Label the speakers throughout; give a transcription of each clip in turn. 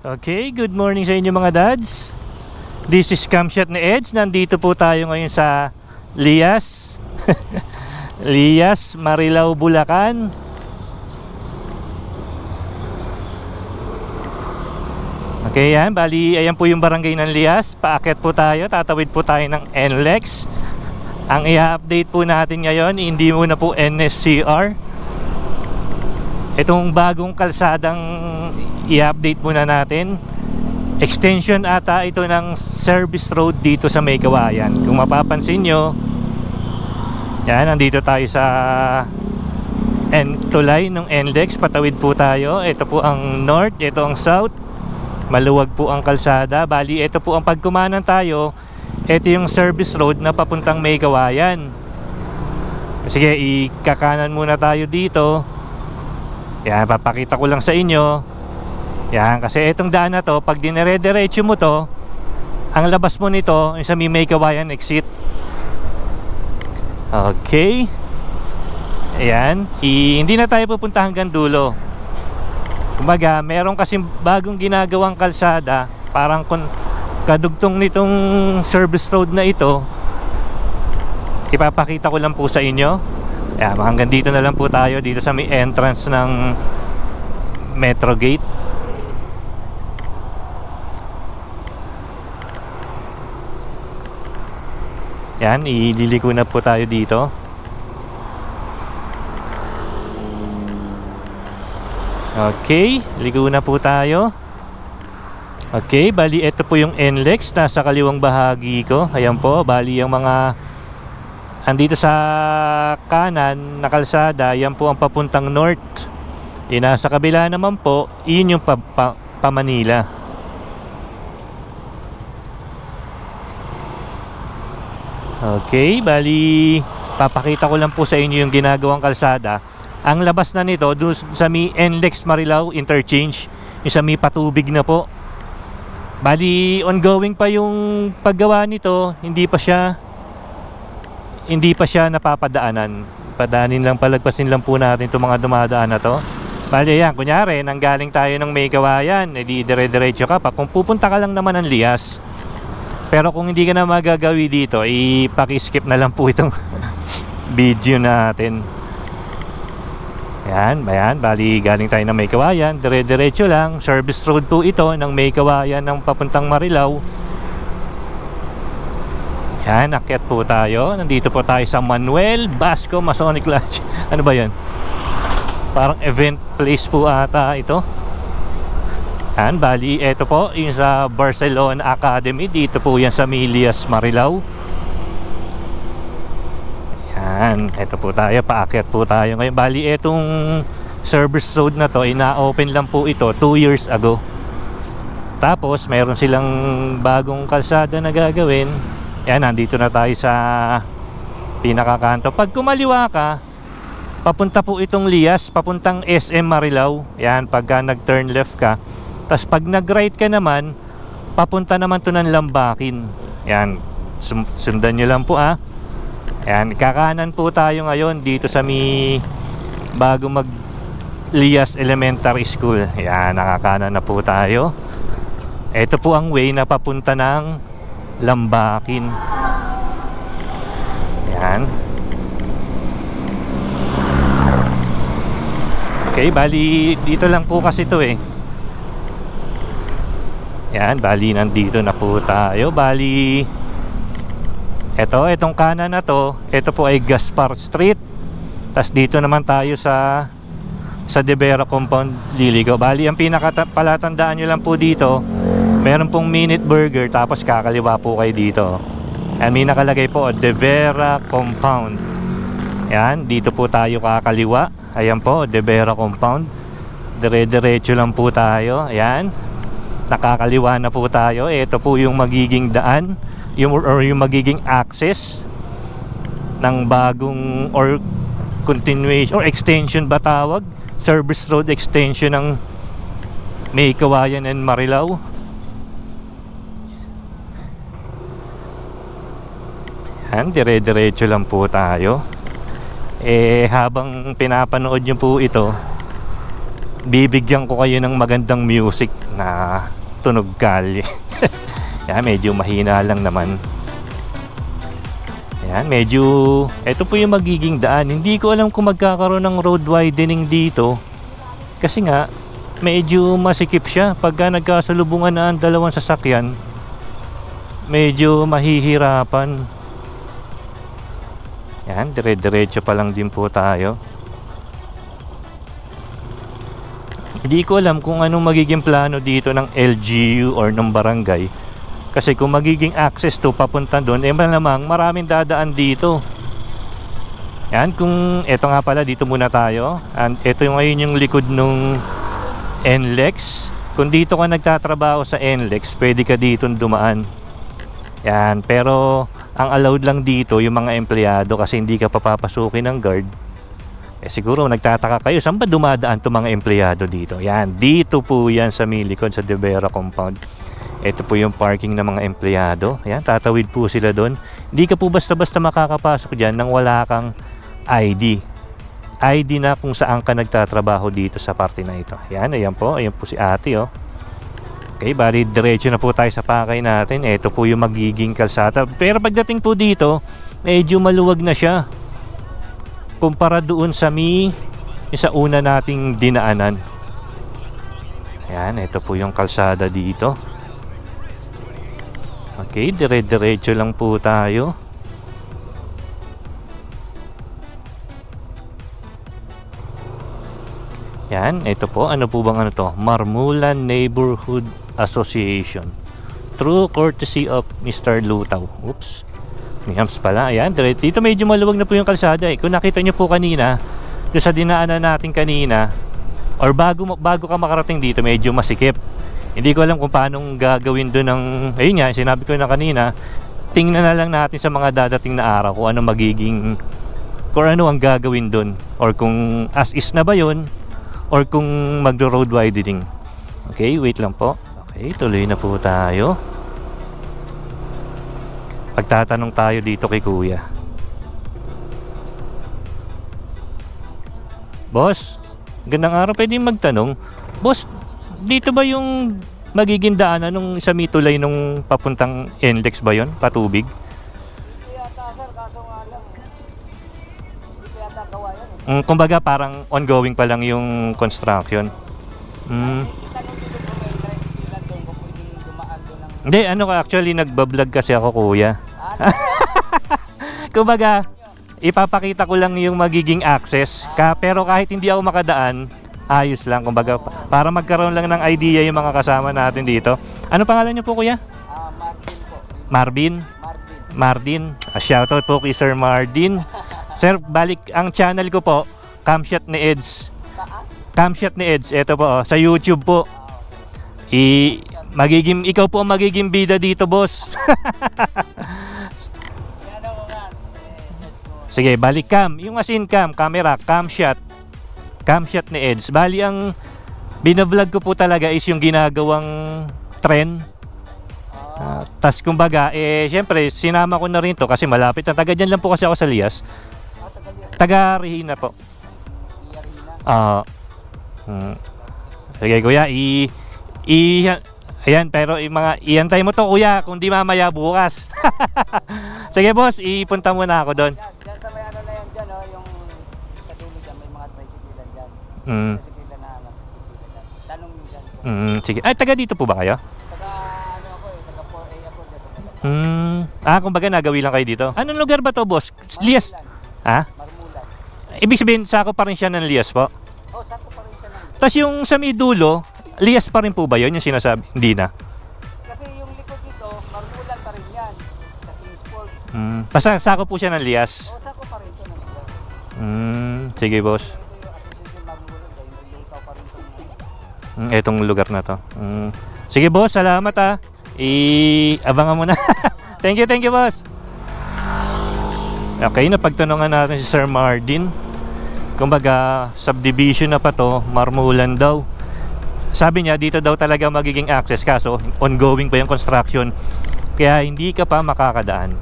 Speaker 1: Okay, good morning sa inyo mga dads. This is Camshot ni Eds. Nandito po tayo ngayon sa Lias Lias, Marilao, Bulacan. Okay, yan. Bali, ayan po yung barangay ng Lias. Paakyat po tayo, tatawid po tayo ng NLEX. Ang i-update po natin ngayon, hindi muna po NSCR. Itong bagong kalsadang i-update muna natin. Extension ata ito ng service road dito sa May Kawayan. Kung mapapansin nyo, yan, nandito tayo sa tulay ng NLEX. Patawid po tayo. Ito po ang north, ito ang south. Maluwag po ang kalsada. Bali, ito po ang pagkumanan tayo. Ito yung service road na papuntang May Kawayan. Sige, ikakanan muna tayo dito. Yan, papakita ko lang sa inyo. Yan, kasi itong daan na to, pag dinere-derecho mo to, ang labas mo nito yung sa May Kawayan exit. Okay. Ayan, hindi na tayo pupunta hanggang dulo. Kumbaga, meron kasing bagong ginagawang kalsada, parang kadugtong nitong service road na ito. Ipapakita ko lang po sa inyo. Ayan, hanggang dito na lang po tayo, dito sa may entrance ng Metro Gate. Yan, ililiko na po tayo dito. Okay, liko na po tayo. Okay, bali ito po yung NLEX, nasa kaliwang bahagi ko. Ayan po, bali yung mga andito sa kanan na kalsada, yan po ang papuntang north. Yung nasa kabila naman po, yun yung pa Manila. Okay, bali papakita ko lang po sa inyo yung ginagawang kalsada. Ang labas na nito doon sa may NLEX Marilao interchange, yung sa may patubig na po. Bali ongoing pa yung paggawa nito, hindi pa siya napapadaanan. Padaanin lang, palagpasin lang po natin itong mga dumadaan na to. Bali yan, kunyari nanggaling tayo ng May Kawayan, edi dire-diretso ka pa. Kung pupunta ka lang naman ng Lias, pero kung hindi ka na magagawi dito, ipaki-skip na lang po itong video natin. Yan, bayan, bali galing tayo ng May Kawayan, dire-diretso lang. Service road po ito ng May Kawayan ng papuntang Marilao. Yan, akyat po tayo. Nandito po tayo sa Manuel Basco Masonic Lodge. Ano ba yan? Parang event place po ata ito. Yan, bali, ito po yung sa Barcelona Academy. Dito po yan sa Lias, Marilao. Yan, ito po tayo, paakyat po tayo ngayon. Bali, itong service road na to, ina-open lang po ito 2 years ago. Tapos, mayroon silang bagong kalsada na gagawin. Yan, nandito na tayo sa pinakakanto. Pag kumaliwa ka, papunta po itong Lias, papuntang SM Marilao. Yan, pagka nag-turn left ka. Tapos pag nag-right ka naman, papunta naman to ng Lambakin. Yan, sundan nyo lang po Yan, kakanan po tayo ngayon dito sa may bago mag Lias Elementary School. Yan, nakakanan na po tayo. Ito po ang way na papunta ng Lambakin. Yan. Okay, bali dito lang po kasi ito Yan, bali nandito na po tayo. Bali itong kanan na to, ito po ay Gaspar Street. Tapos dito naman tayo sa De Vera Compound, liligaw. Bali ang palatandaan nyo lang po dito, meron pong Minute Burger, tapos kakaliwa po kayo dito. May nakalagay po De Vera Compound. Yan, dito po tayo kakaliwa. Ayan po, De Vera Compound. Dire-diretso lang po tayo. Ayan, nakakaliwa na po tayo. Ito po yung magiging daan, yung magiging access ng bagong or continuation or extension ba tawag, service road extension ng May Kawayan and Marilao. Yan, dire-diretso lang po tayo. Habang pinapanood nyo po ito, bibigyan ko kayo ng magandang music na tunog kalye. Yan, medyo mahina lang naman. Yan, medyo ito po yung magiging daan. Hindi ko alam kung magkakaroon ng road widening dito kasi nga medyo masikip siya. Pagka nagkasalubungan na ang dalawang sasakyan, medyo mahihirapan. Yan, dire-diretso pa lang din po tayo. Hindi ko alam kung anong magiging plano dito ng LGU or ng barangay. Kasi kung magiging access to papunta doon, malamang maraming dadaan dito. Yan, kung eto nga pala, dito muna tayo. And eto yung ngayon yung likod nung NLEX. Kung dito ka nagtatrabaho sa NLEX, pwede ka dito dumaan. Yan, pero ang allowed lang dito yung mga empleyado kasi hindi ka papapasukin ng guard. Siguro nagtataka kayo, saan ba dumadaan itong mga empleyado dito? Yan, dito po yan sa Millicom, sa De Vera compound. Ito po yung parking ng mga empleyado. Yan, tatawid po sila doon. Hindi ka po basta-basta makakapasok dyan nang wala kang ID. ID na kung saan ka nagtatrabaho dito sa parte na ito. Yan, ayan po si ate, oh. Okay, bali diretso na po tayo sa pakay natin. Ito po yung magiging kalsada. Pero pagdating po dito, medyo maluwag na siya kumpara doon sa sa una nating dinaanan. Yan, ito po yung kalsada dito. Okay, dire-diretso lang po tayo. Yan, ito po. Ano po bang ano to? Marmulan Neighborhood Association. Through courtesy of Mr. Lutaw. Oops. Mihams pala. Ayan, dito medyo maluwag na po yung kalsada eh. Kung nakita nyo po kanina, doon sa dinaanan natin kanina, or bago ka makarating dito, medyo masikip. Hindi ko alam kung paano gagawin doon ng, ayun nga, sinabi ko na kanina, tingnan na lang natin sa mga dadating na araw kung ano magiging, kung ano ang gagawin doon, or kung as is na ba yun, or kung magdo-road widening. Okay, wait lang po. Okay, tuloy na po tayo. Pagtatanong tayo dito kay kuya. Boss, gandang araw, pwede magtanong. Boss, dito ba yung magiging daanan nung sa mitulay nung papuntang NLEX ba yun? Patubig?
Speaker 2: Hindi yata sir, kaso nga lang hindi ko yata gawa yan eh.
Speaker 1: Kumbaga parang ongoing pa lang yung construction.
Speaker 2: Itanong dito kung may tricycle doon kung pwedeng dumaan doon ng...
Speaker 1: Hindi, ano ka, actually nagbablog kasi ako kuya. Kumbaga, ipapakita ko lang yung magiging access. Pero kahit hindi ako makadaan, ayos lang. Kumbaga, para magkaroon lang ng idea yung mga kasama natin dito. Ano pangalan niyo po kuya?
Speaker 2: Marvin po.
Speaker 1: Marvin? Mardin. Shoutout po kay Sir Mardin. Sir, balik ang channel ko po, Camshot ni Eds. Camshot ni Eds. Ito po, sa YouTube po. Ikaw po ang magiging bida dito, boss. Sige, balik cam. Yung asin cam, camera, camshot. Camshot ni Eds. Bali, ang binavlog ko po talaga is yung ginagawang trend. Tas kumbaga, syempre, sinama ko na rin to kasi malapit na. Taga dyan lang po kasi ako sa Lias. Taga Rihina po. Sige kuya, ayan, pero iantay mo to kuya, kung di mamaya bukas. Sige boss, ipunta muna ako doon.
Speaker 2: Diyan sa may ano na yan dyan, oh, yung sa dulo dyan, may mga tricycle dyan. Tricycle na alam, tanong nyo dyan.
Speaker 1: Sige, ay taga dito po ba kayo?
Speaker 2: Taga ano ako eh, taga 4A ako dyan sa Malapit.
Speaker 1: Kumbaga nagawi lang kayo dito. Anong lugar ba to boss? Lias? Ha?
Speaker 2: Marmulan.
Speaker 1: Ibig sabihin, sako pa rin siya ng Lias po?
Speaker 2: Oh, sako pa rin siya ng...
Speaker 1: Tapos yung sa may dulo, Lias pa rin po ba yun yung sinasabi? Hindi na?
Speaker 2: Kasi yung likod dito, Marmulan pa rin yan. Sa Kingsport.
Speaker 1: Basta sako po siya ng Lias?
Speaker 2: Oh, sako pa rin siya ng Lias.
Speaker 1: Sige boss.
Speaker 2: Ito yung Association Marmulan, dahil nilikaw pa rin itong...
Speaker 1: Itong lugar na to. Sige boss, salamat ha. Abangan mo na. Thank you boss. Okay, napagtanungan natin si Sir Mardin. Kumbaga, subdivision na pa to, Marmulan daw. Sabi niya, dito daw talaga magiging access, kaso ongoing pa yung construction. Kaya hindi ka pa makakadaan.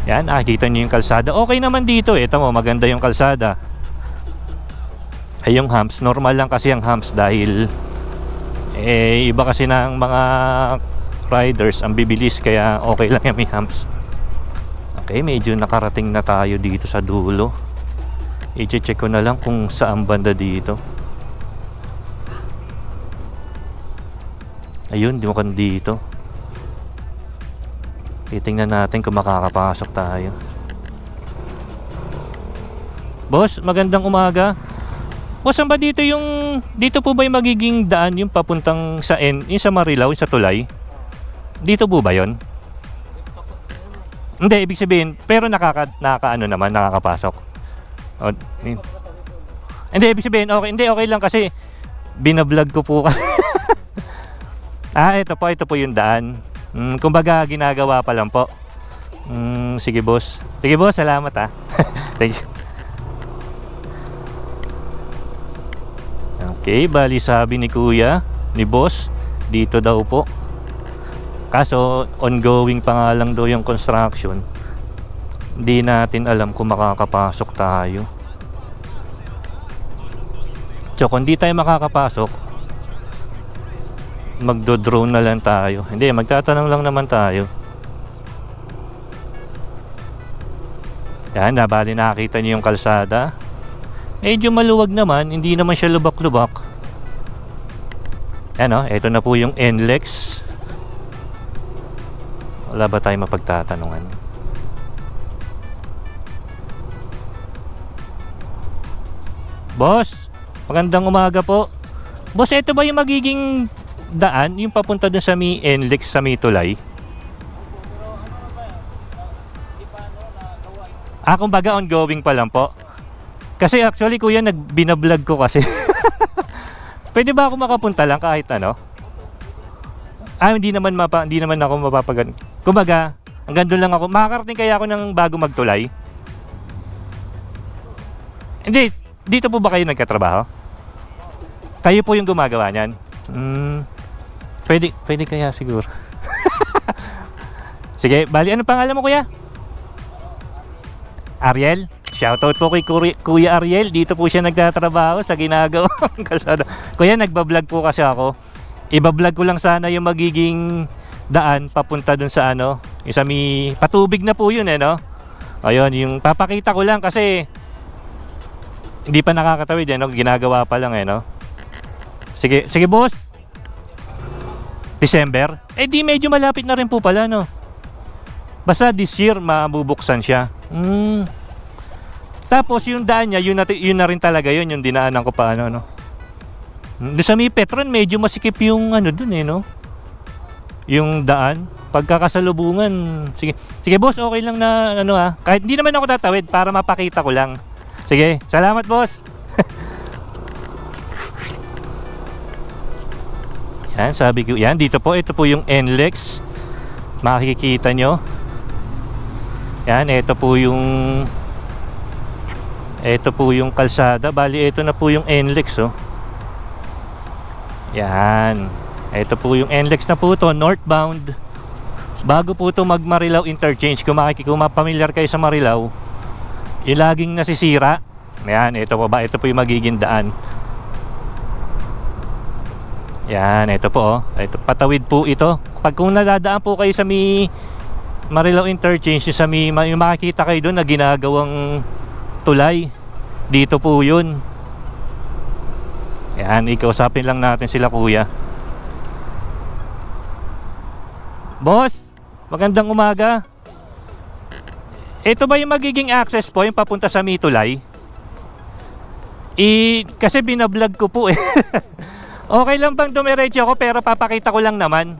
Speaker 1: Yan, kita niyo yung kalsada. Okay naman dito, ito mo, maganda yung kalsada. ay yung humps. Normal lang kasi ang humps dahil iba kasi ng mga riders ang bibilis, kaya okay lang yung may humps. Okay, medyo nakarating na tayo dito sa dulo. I-check ko na lang kung saan banda dito. Ayun, di mo kan dito. Titingnan natin kung makakapasok tayo. Boss, magandang umaga. Boss, saan ba dito yung... Dito po ba yung magiging daan yung papuntang sa yung sa Marilao, sa Tulay? Dito po ba yun? Hindi, ibig sabihin, pero nakakaano naman, nakakapasok. O, hindi, ibig sabihin, okay, hindi, okay lang kasi binablog ko po. Ito po yung daan. Kumbaga, ginagawa pa lang po. Sige boss. Sige boss, salamat ha. Thank you. Okay, bali sabi ni kuya, ni boss, dito daw po. Kaso, ongoing pa nga lang daw yung construction. Hindi natin alam kung makakapasok tayo. So, kung di tayo makakapasok, magdo-drone na lang tayo. Hindi, magtatanong lang naman tayo. Yan, nabali nakakita niyo yung kalsada. Medyo maluwag naman, hindi naman siya lubak-lubak. Yan o, ito na po yung NLEX. Wala ba tayo mapagtatanungan? Boss, magandang umaga po. Boss, ito ba yung magiging daan, yung papunta dun sa may NLEX, sa may Tulay? Kumbaga ongoing pa lang po. Kasi actually kuya, binablog ko kasi. Pwede ba ako makapunta lang kahit ano? Hindi naman ako mapapagan. Kumbaga, hanggang doon lang ako. Makakarating kaya ako ng bago magtulay? Hindi, dito po ba kayo nagkatrabaho? Kayo po yung gumagawa niyan? Pwede kaya siguro. Sige, bali, ano pangalan mo kuya? Ariel? Shoutout po kay Kuya Ariel. Dito po siya nagtatrabaho sa ginagawang kalsada. Kuya, nagbablog po kasi ako. Ibablog ko lang sana yung magiging daan papunta dun sa ano, isa may patubig na po yun no? Ayun, yung papakita ko lang kasi hindi pa nakakatawid no? Ginagawa pa lang no? Sige boss. December? Di medyo malapit na rin po pala no? Basta this year mabubuksan siya. Tapos yung daan niya, yun na rin talaga yun, yung dinaanan ko pa no? Doon sa may Petron, medyo masikip yung ano dun no? Yung daan. Pagkakasalubungan. Sige boss, okay lang na ano kahit hindi naman ako tatawid para mapakita ko lang. Sige, salamat boss. Yan, sabi ko, yan, dito po, ito po yung NLEX. Makikita nyo. Yan, ito po yung kalsada. Bali, ito na po yung NLEX Yan. Ito po yung NLEX na po to, northbound. Bago po to mag Marilao interchange. Kung mapamilyar kayo sa Marilao, yung laging nasisira. Yan, ito po ba? Ito po yung magiging daan. Yan, ito po ito, patawid po ito. Kung nadadaan po kayo sa may Marilao interchange, sa may yung makikita kayo doon na ginagawang tulay, dito po yun. Yan, ikausapin lang natin sila kuya. Boss, magandang umaga. Ito ba yung magiging access po, yung papunta sa may tulay? Kasi binablog ko po Okay lang bang dumiretso ako pero papakita ko lang naman.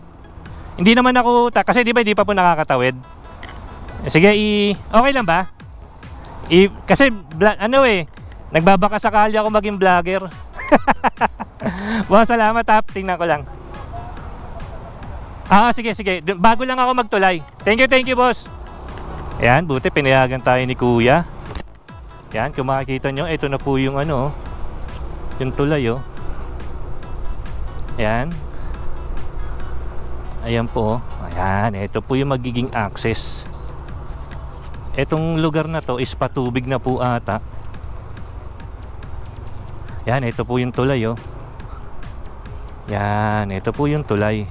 Speaker 1: Hindi naman ako kasi di ba hindi pa po nakakatawid. Sige, okay lang ba? Kasi nagbabaka sakali ako maging vlogger. Boss, salamat tingnan ko lang. Sige. Bago lang ako magtulay. Thank you boss. Ayan, buti pinayagan tayo ni kuya. Ayan, kung makikita nyo, ito na po yung yung tulay Ayan. Ayan po. Ayan, ito po yung magiging access. Etong lugar na to is patubig na po ata. Yan, ito po yung tulay, oh. Yan, ito po yung tulay.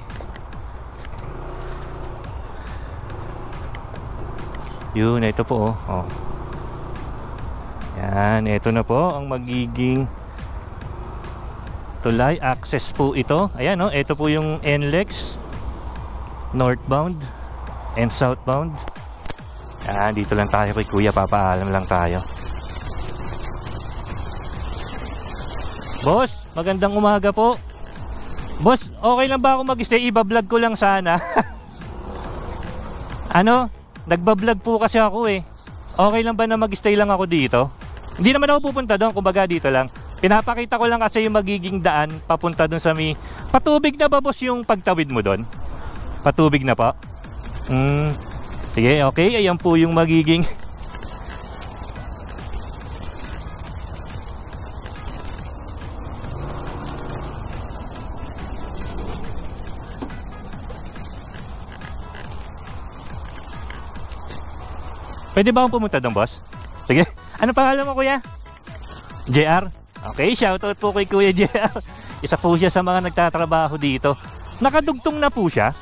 Speaker 1: Yun, ito po, oh. Yan, ito na po ang magiging tulay. Access po ito. Ayan, oh, ito po yung NLEX northbound and southbound. Yan, dito lang tayo kay Kuya, papaalam lang tayo. Boss, magandang umaga po. Boss, okay lang ba ako mag-stay? Iba-vlog ko lang sana. Ano? Nagba-vlog po kasi ako eh. Okay lang ba na mag-stay lang ako dito? Hindi naman ako pupunta doon, kumbaga dito lang. Pinapakita ko lang kasi yung magiging daan papunta doon sa may... Patubig na ba, boss, yung pagtawid mo doon? Patubig na pa? Sige, okay. Ayan po yung magiging... Pwede ba akong pumunta doon, boss? Sige. Ano pangalan mo, kuya? JR? Okay, shoutout po kay Kuya JR. Isa po siya sa mga nagtatrabaho dito. Nakadugtong na po siya.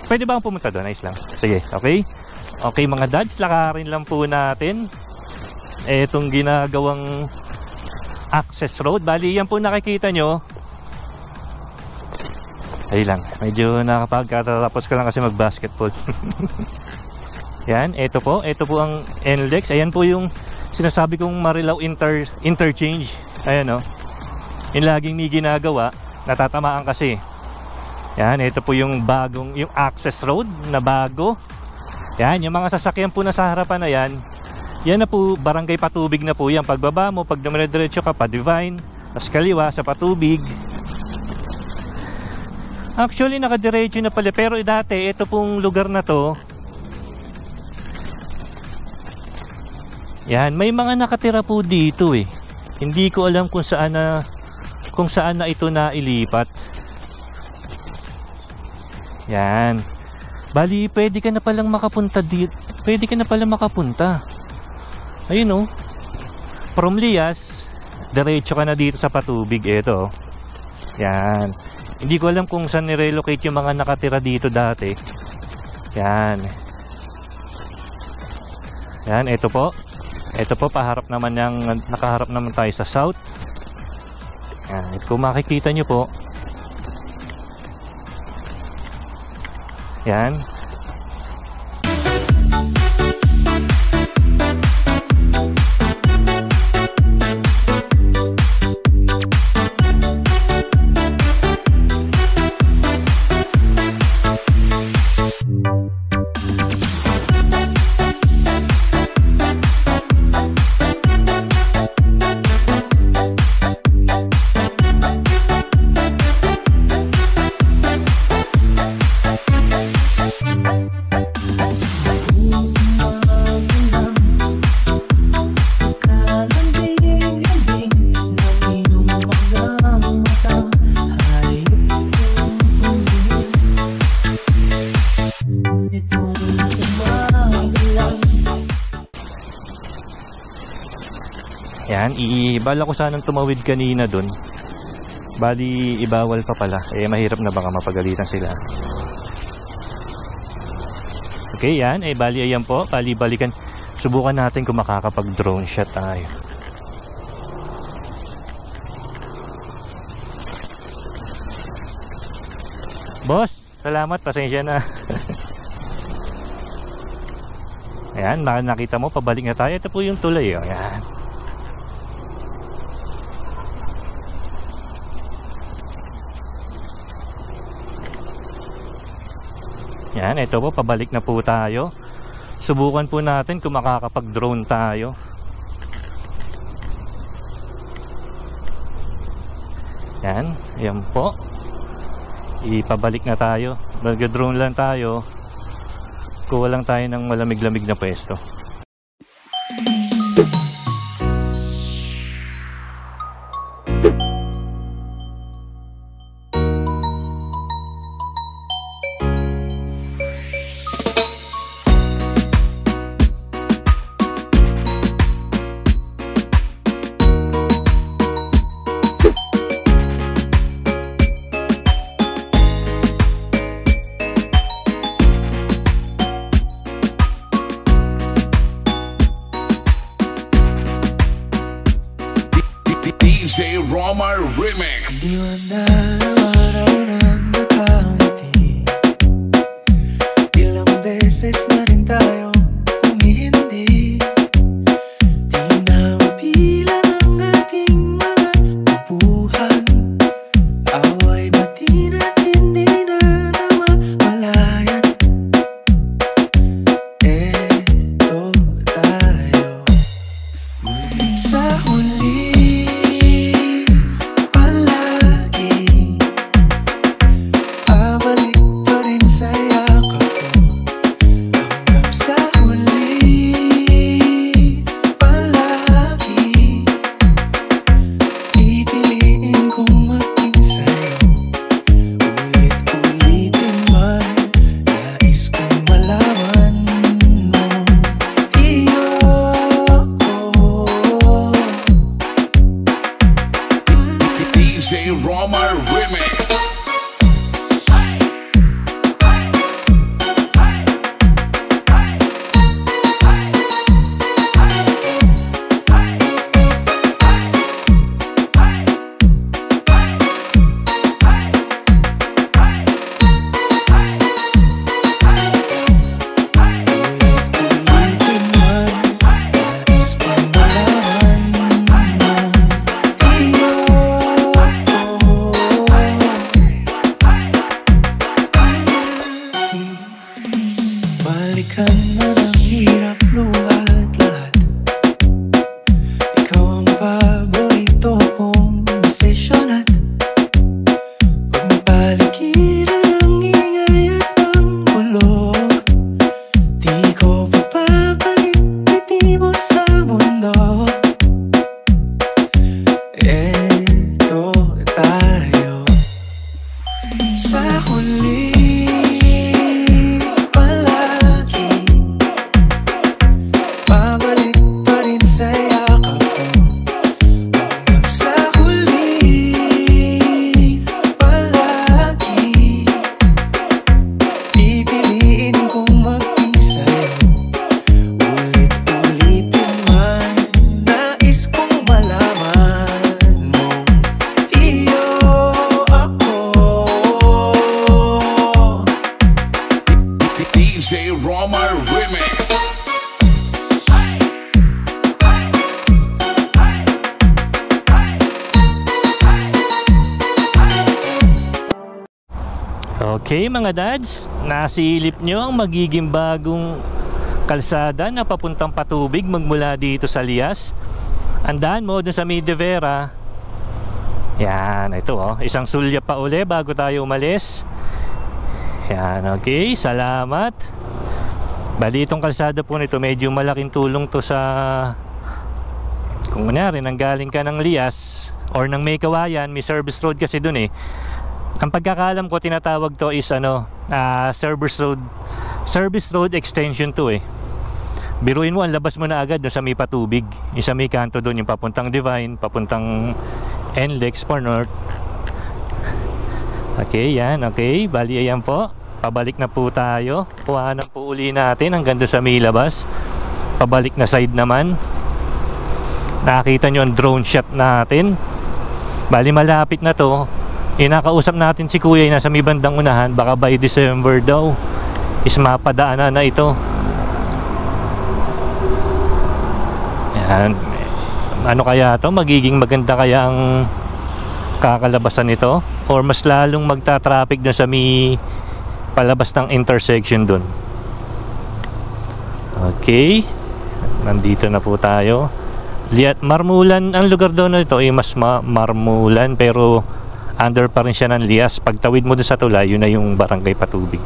Speaker 1: Pwede ba akong pumunta doon? Nice lang. Sige, okay. Okay, mga dads, lakarin lang po natin etong ginagawang access road. Bali, yan po nakikita nyo. Ay lang, medyo nakapagkatapos ko lang kasi mag-basketball. Yan, ito po ang NLEX. Ayan po yung sinasabi kong Marilao interchange. Ayan, oh. Yung laging may ginagawa, natatamaan kasi. Yan, ito po yung yung access road na bago. Yan, yung mga sasakyan po na sa harapan na yan. Yan na po, barangay Patubig na po yan. Pagbaba mo, pag dumiretso ka pa Divine, tas kaliwa sa Patubig. Actually, nakadiretso na pala. Pero dati, ito pong lugar na to, yan, may mga nakatira po dito eh. Hindi ko alam kung saan na ito nailipat. Yan. Bali, pwede ka na palang makapunta dito. Pwede ka na palang makapunta. Ayun, oh. From Lias, diretso ka na dito sa Patubig. Ito. Yan. Hindi ko alam kung saan nirelocate yung mga nakatira dito dati. Yan. Yan, ito po. Ito po, paharap naman nakaharap naman tayo sa south. Yan, kung makikita nyo po. Yan. Yan, ibala ko sanang tumawid kanina dun. Bali, ibawal pa pala. Eh, mahirap na baka mapagalitan sila. Okay, yan. Eh, bali, ayan po. Bali-balikan. Subukan natin kung makakapag-drone shot tayo. Boss, salamat. Pasensya na. Ayan, nakita mo. Pabalik na tayo. Ito po yung tulay. Oh. Ayan. Yan, ito po, pabalik na po tayo. Subukan po natin kung makakapag-drone tayo. Yan, yan po. Ipabalik na tayo. Mag-drone lang tayo. Kuha lang tayo ng malamig-lamig na pwesto.
Speaker 3: Romar Remix.
Speaker 4: Di man na araw nang nakangiti, ilang beses na rin tayo humihindi. Di na mapilan ang ating mga bubuhan, away bati natin di na namamalayan. Eto tayo, ngunit sa huli palagi babalik pa rin sa yakap ko. Hanggang sa huli palagi pipiliin kong maging sa'yo. Ulit-ulitin man, nais kong malaman mo iyo ko.
Speaker 3: DJ Romar Remix.
Speaker 4: Ulit-ulitin man, nais kong malaman mo iyo ko. Balikan man ang hirap luhat lahat, ikaw ang paborito kong sesyon at pag mapaligiran ang ingay at ang gulo, di ko papapalit ngiti mo sa mundo. Eto tayo, sa huli palagi babalik pa rin sa yakap ko. Hanggang sa huli palagi pipiliin kong maging sa'yo. Ulit-ulitin man, nais kong malaman mo iyo ako.
Speaker 3: DJ Romar Remix.
Speaker 1: Okay mga dads, nasilip nyo ang magiging bagong kalsada na papuntang Patubig magmula dito sa Lias. Andahan mo dun sa Midevera. Yan, ito oh, isang sulya pa uli bago tayo umalis. Yan, okay, salamat. Bali itong kalsada po nito, medyo malaking tulong to sa, kung kunyari nanggaling ka ng Lias or ng May Kawayan, may service road kasi dun eh. Ang pagkakalam ko tinatawag to is service road extension to eh. Biruin mo, ang labas mo na agad doon sa may Patubig, isa may kanto doon yung papuntang Divine, papuntang NLEX for North. Okay, yan, okay, bali ayan po, pabalik na po tayo, kuhanan po uli natin hanggang doon sa may labas, pabalik na side naman. Nakita nyo ang drone shot natin, bali malapit na to. Inakausap natin si kuya na sa may bandang unahan, baka by December daw is mapadaanan na ito. Yan, ano kaya to, magiging maganda kaya ang kakalabasan nito, or mas lalong magta-traffic na sa may palabas ng intersection dun. Okay, nandito na po tayo. Marmulan ang lugar daw na ito, mas Marmulan, pero under pa rin siya ng Lias. Pagtawid mo doon sa tulay, yun na yung Barangay Patubig.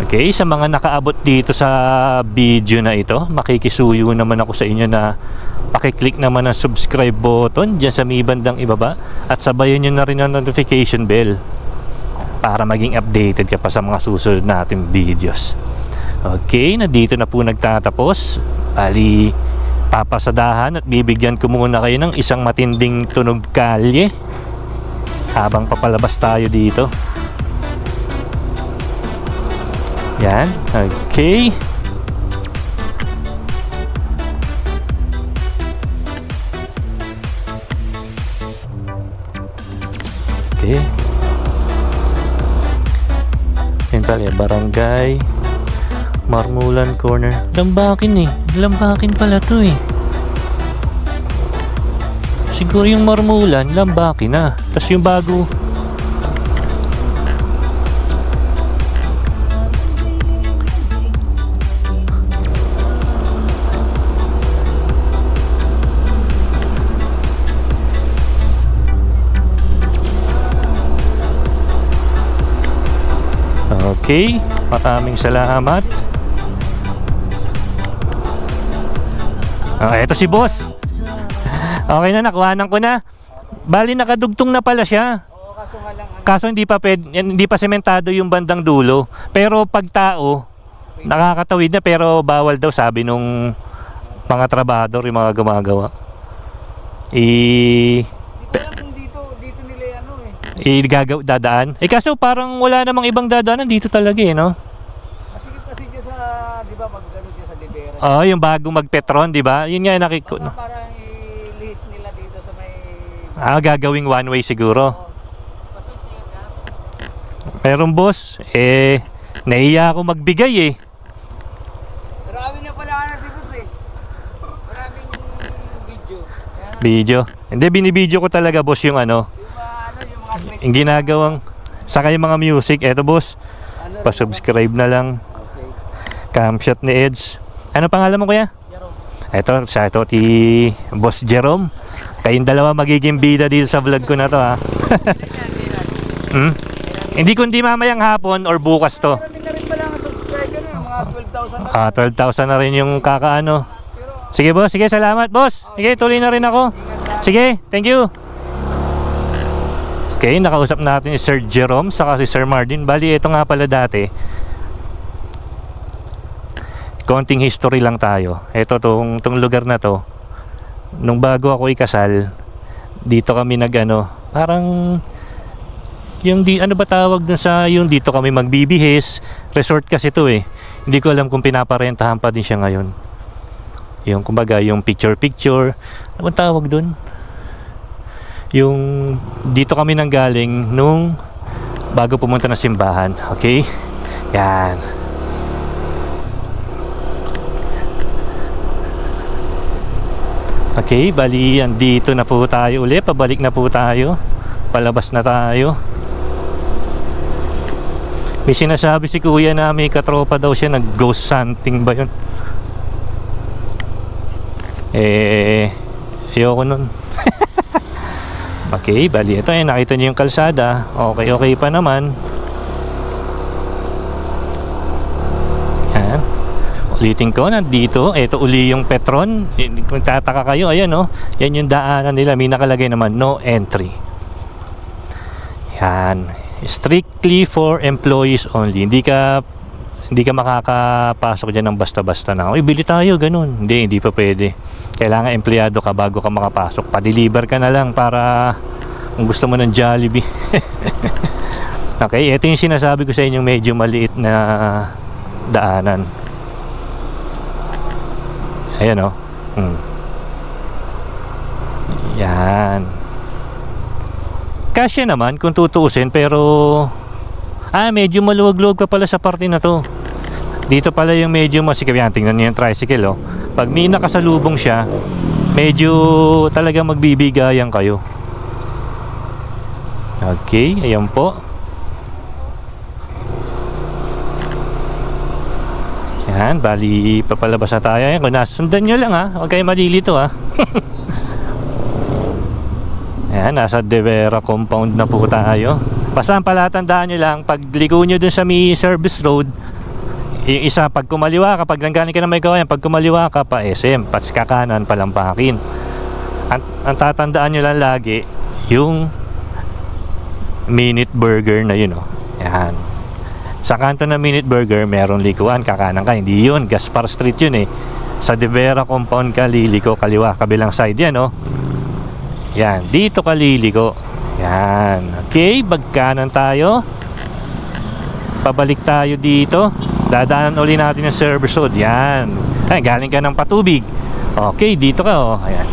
Speaker 1: Okay, sa mga nakaabot dito sa video na ito, makikisuyo naman ako sa inyo na pakiclick naman ang subscribe button dyan sa may bandang ibaba, at sabayan nyo na rin ang notification bell para maging updated ka pa sa mga susunod nating videos. Okay, na dito na po nagtatapos. Bali, papasadahan at bibigyan ko muna kayo ng isang matinding tunog kalye habang papalabas tayo dito. Yan, okay. Okay. Yan pala, Barangay Marmulan Corner. Lambakin eh. Lambakin pala to eh. Siguro yung Marmulan, Lambakin na. Tapos yung bago. Okay, maraming salamat. Eto si boss. Okay na, nakuhanan ko na. Bali nakadugtong na pala siya.
Speaker 2: Oo, kaso nga lang.
Speaker 1: Kaso hindi pa sementado yung bandang dulo. Pero pag tao, nakakatawid na, pero bawal daw sabi nung mga trabahador, yung mga gumagawa.
Speaker 2: Hindi ko alam kung dito nila ano
Speaker 1: Dadaan. Kaso parang wala namang ibang dadaanan dito talaga no?
Speaker 2: Masikip kasi dyan sa, di ba, pag gano'n dyan sa Dibera.
Speaker 1: Oo, yung bago mag-Petron, di ba? Yun nga nakikita.
Speaker 2: Parang i-list nila dito sa may...
Speaker 1: Gagawing one way siguro. Meron boss, naiya ako magbigay
Speaker 2: Marami na pala ka na si boss Maraming video.
Speaker 1: Video. Hindi, binibideo ko talaga boss yung ano. Yung ginagawang saka yung mga music. Eto boss, pa-subscribe na lang.
Speaker 2: Okay.
Speaker 1: Camshot ni Eds. Ano pangalan mo kuya?
Speaker 2: Jerome.
Speaker 1: Ito si Boss Jerome. Kayong dalawa magiging bida dito sa vlog ko na to ha. Hindi kundi mamayang hapon or bukas to.
Speaker 2: Marami na rin pala ang subscriber mga 12,000 na.
Speaker 1: 12,000 na rin yung kakaano. Sige boss, sige salamat boss. Sige, tuloy na rin ako. Sige, thank you. Okay, nakausap natin si Sir Jerome saka si Sir Martin. Bali, ito nga pala dati. Konting history lang tayo. Ito tong lugar na to. Nung bago ako ikasal, dito kami parang yung ano ba tawag dun sa yung dito kami magbibihis. Resort kasi to Hindi ko alam kung pinaparentahan pa din siya ngayon. Yung kumbaga yung picture. Ano bang tawag dun? Yung dito kami nanggaling nung bago pumunta na simbahan. Okay? Yan. Okay, bali andito na po tayo ulit. Pabalik na po tayo. Palabas na tayo. May sinasabi si kuya na may katropa daw siya, nag-ghost hunting ba yun? Ayoko nun. Okay, bali ito nakita niyo yung kalsada. Okay pa naman. Yan. Ulitin ko, nandito. Ito uli yung Petron. Kung tataka kayo, ayan yan yung daanan nila. May nakalagay naman, no entry. Yan. Strictly for employees only. Hindi ka makakapasok dyan ng basta-basta na bili tayo, ganun. Hindi pa pwede. Kailangan empleyado ka bago ka makapasok. Pa-deliver ka na lang para kung gusto mo ng Jollibee. Okay, ito yung sinasabi ko sa inyo, medyo maliit na daanan. Ayan Yan. Kasya naman kung tutuusin, pero medyo maluwag-luwag pa pala sa parte na to. Dito pala yung medyo masikip. Yan, tingnan niyo yung tricycle Pag may nakasalubong siya, medyo talaga magbibigayan kayo. Okay, ayan po. Yan, bali papalabas na tayo. Kung nasundan nyo lang huwag kayo malilito Ayan, nasa Devera compound na po tayo. Basta ang palatandaan nyo lang, pag liko nyo dun sa may service road, yung isa, pag kumaliwa ka, pag nanggaling ka na may kawayan, pag kumaliwa ka pa SM, pats kakanan, palampakin. Ang tatandaan nyo lang lagi, yung Minute Burger na yun Yan. Sa kanto ng Minute Burger, meron likuan, kakanan ka. Hindi yun, Gaspar Street yun Sa Devera compound ka, liliko, kaliwa, kabilang side yan Yan, dito ka liliko. Yan. Okay, bagkanan tayo. Pabalik tayo dito. Dadaanan uli natin yung service road. Yan. Ay, galing ka ng Patubig. Okay, dito ka Ayan.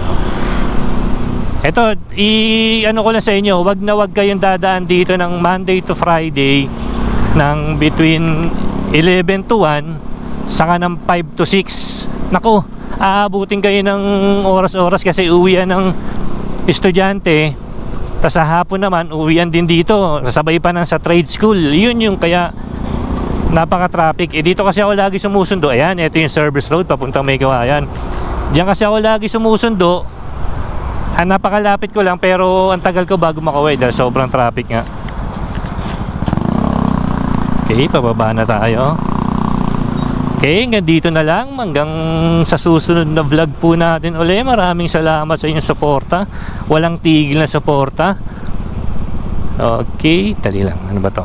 Speaker 1: Ito, ano ko lang sa inyo, wag na wag kayong dadaan dito ng Monday to Friday ng between 11 to 1 saka ng 5 to 6. Naku, aabutin kayo ng oras-oras kasi uwian ng estudyante. Tas sa hapon naman, uwian din dito. Sasabay pa ng sa trade school. Yun yung kaya napaka-traffic. Dito kasi ako lagi sumusundo. Ayan, ito yung service road papuntang Maykawayan. Diyan kasi ako lagi sumusundo. Napakalapit ko lang pero ang tagal ko bago makauwi dahil sobrang traffic nga. Okay, pababa na tayo. Okay, hanggang dito na lang. Hanggang sa susunod na vlog po natin uli. Maraming salamat sa inyong suporta. Walang tigil na suporta. Okay, dali lang. Ano ba to?